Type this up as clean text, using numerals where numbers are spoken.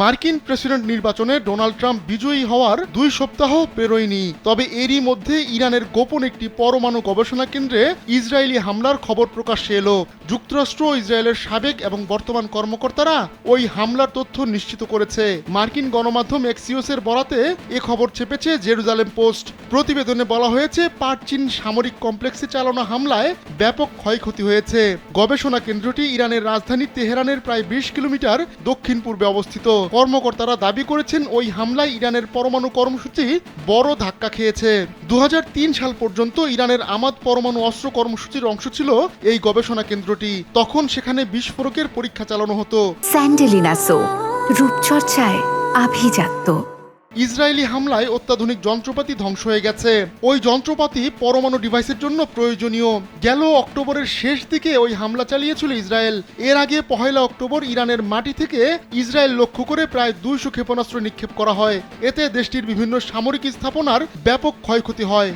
মার্কিন প্রেসিডেন্ট নির্বাচনে Donald Trump বিজয়ী হওয়ার 2 সপ্তাহ পেরোয়নি, তবে এরই মধ্যে ইরানের গোপন একটি পরমাণু গবেষণা কেন্দ্রে ইসরায়েলি হামলার খবর প্রকাশ্যে এলো। যুক্তরাষ্ট্র ও ইসরায়েলের সাবেক এবং বর্তমান কর্মকর্তারা ওই হামলার তথ্য নিশ্চিত করেছে। মার্কিন গণমাধ্যম এক্সিওসের বরাতে এ খবর ছেপেছে জেরুজালেম পোস্ট। প্রতিবেদনে বলা হয়েছে, পারচিন সামরিক কমপ্লেক্সে চালানো হামলায় ব্যাপক ক্ষয়ক্ষতি হয়েছে। গবেষণা কেন্দ্রটি ইরানের রাজধানী তেহরানের প্রায় 20 কিলোমিটার দক্ষিণ পূর্বে অবস্থিত। কর্মকর্তারা দাবি করেছেন, ওই হামলায় ইরানের পরমাণু কর্মসূচি বড় ধাক্কা খেয়েছে। 2003 সাল পর্যন্ত ইরানের আমাদ পরমাণু অস্ত্র কর্মসূচির অংশ ছিল এই গবেষণা কেন্দ্রটি। তখন সেখানে বিস্ফোরকের পরীক্ষা চালানো হতো। স্যান্ডেলিনা সো, রূপচর্চায় আভিজাত্য। ইসরায়েলি হামলায় অত্যাধুনিক যন্ত্রপাতি ধ্বংস হয়ে গেছে। ওই যন্ত্রপাতি পরমাণু ডিভাইসের জন্য প্রয়োজনীয়। গেল অক্টোবরের শেষ দিকে ওই হামলা চালিয়েছিল ইসরায়েল। এর আগে 1 অক্টোবর ইরানের মাটি থেকে ইসরায়েল লক্ষ্য করে প্রায় 200 ক্ষেপণাস্ত্র নিক্ষেপ করা হয়। এতে দেশটির বিভিন্ন সামরিক স্থাপনার ব্যাপক ক্ষয়ক্ষতি হয়।